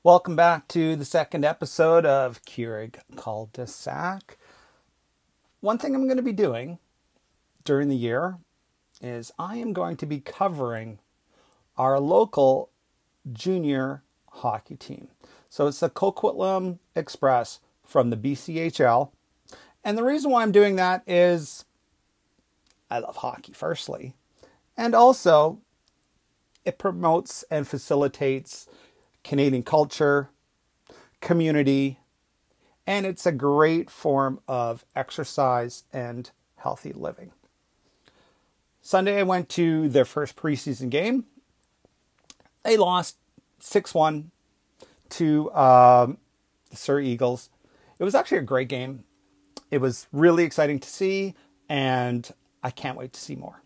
Welcome back to the second episode of Kehrig Cul-de-Sac. One thing I'm going to be doing during the year is I am going to be covering our local junior hockey team. So it's the Coquitlam Express from the BCHL. And the reason why I'm doing that is I love hockey, firstly. And also, it promotes and facilitates Canadian culture, community, and it's a great form of exercise and healthy living. Sunday, I went to their first preseason game. They lost 6-1 to the Surrey Eagles. It was actually a great game. It was really exciting to see, and I can't wait to see more.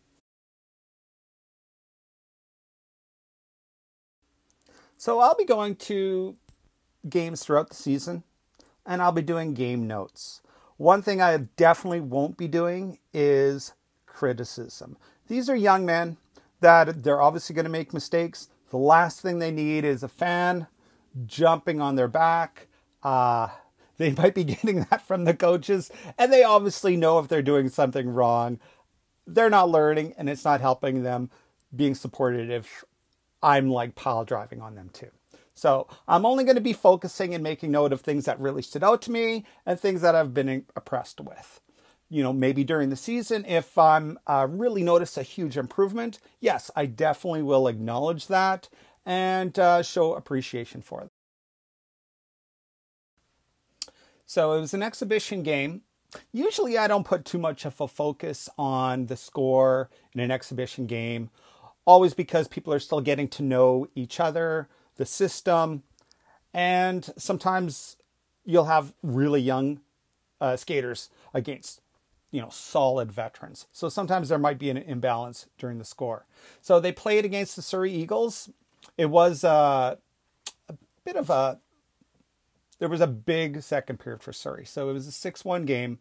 So I'll be going to games throughout the season, and I'll be doing game notes. One thing I definitely won't be doing is criticism. These are young men that they're obviously going to make mistakes. The last thing they need is a fan jumping on their back. They might be getting that from the coaches, and they obviously know if they're doing something wrong. They're not learning, and it's not helping them being supported if I'm like pile driving on them too. So I'm only going to be focusing and making note of things that really stood out to me and things that I've been impressed with. You know, maybe during the season, if I'm really notice a huge improvement, yes, I definitely will acknowledge that and show appreciation for it. So it was an exhibition game. Usually I don't put too much of a focus on the score in an exhibition game. Always because people are still getting to know each other, the system, and sometimes you'll have really young skaters against, solid veterans. So sometimes there might be an imbalance during the score. So they played against the Surrey Eagles. It was there was a big second period for Surrey. So it was a 6-1 game.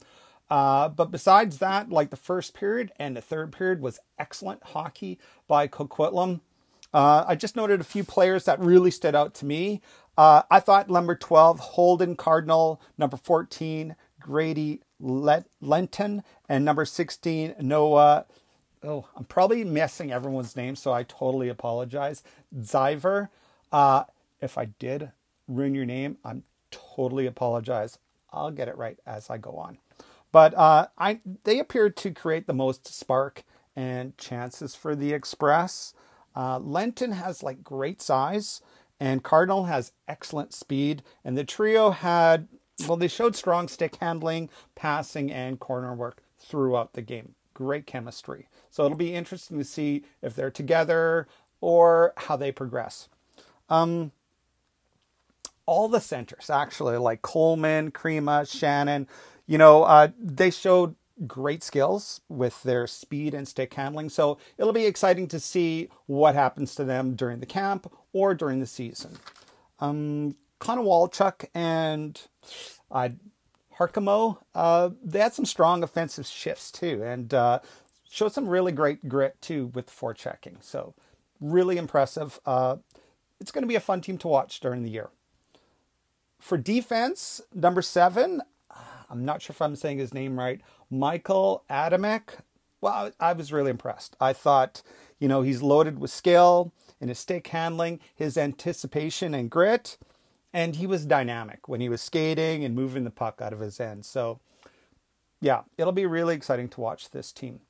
But besides that, like the first period and the third period was excellent hockey by Coquitlam. I just noted a few players that really stood out to me. I thought number 12, Holden Cardinal, number 14, Grady Lenton, and number 16, Noah. Oh, I'm probably messing everyone's name, so I totally apologize. Zyver. If I did ruin your name, I'm totally apologize. I'll get it right as I go on. But they appeared to create the most spark and chances for the Express. Lenton has like great size, and Cardinal has excellent speed. And the trio they showed strong stick handling, passing, and corner work throughout the game. Great chemistry. So it'll be interesting to see if they're together or how they progress. All the centers, actually, like Coleman, Crema, Shannon, they showed great skills with their speed and stick handling. So it'll be exciting to see what happens to them during the camp or during the season. Konowalchuk and Harkamo, they had some strong offensive shifts too, and showed some really great grit too with forechecking. So really impressive. It's going to be a fun team to watch during the year. For defense, number 7, I'm not sure if I'm saying his name right, Michael Adamek. Well, I was really impressed. I thought, he's loaded with skill in his stick handling, his anticipation and grit, and he was dynamic when he was skating and moving the puck out of his end. So, yeah, it'll be really exciting to watch this team.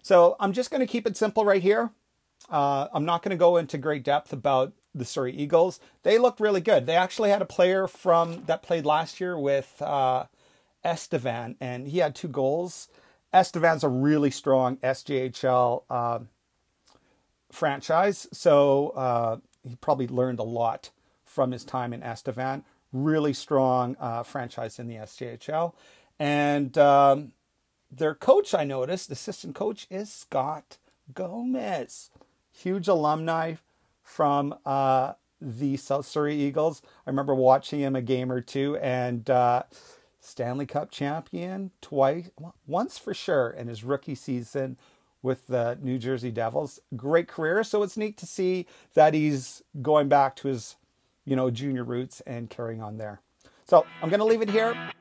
So I'm just going to keep it simple right here. I'm not going to go into great depth about the Surrey Eagles. They looked really good. They actually had a player that played last year with Estevan, and he had 2 goals. Estevan's a really strong SJHL franchise, so he probably learned a lot from his time in Estevan. Really strong franchise in the SJHL. And their coach, I noticed, the assistant coach, is Scott Gomez. Huge alumni from the South Surrey Eagles. I remember watching him a game or two, and Stanley Cup champion once for sure in his rookie season with the New Jersey Devils. Great career. So it's neat to see that he's going back to his junior roots and carrying on there. So I'm going to leave it here.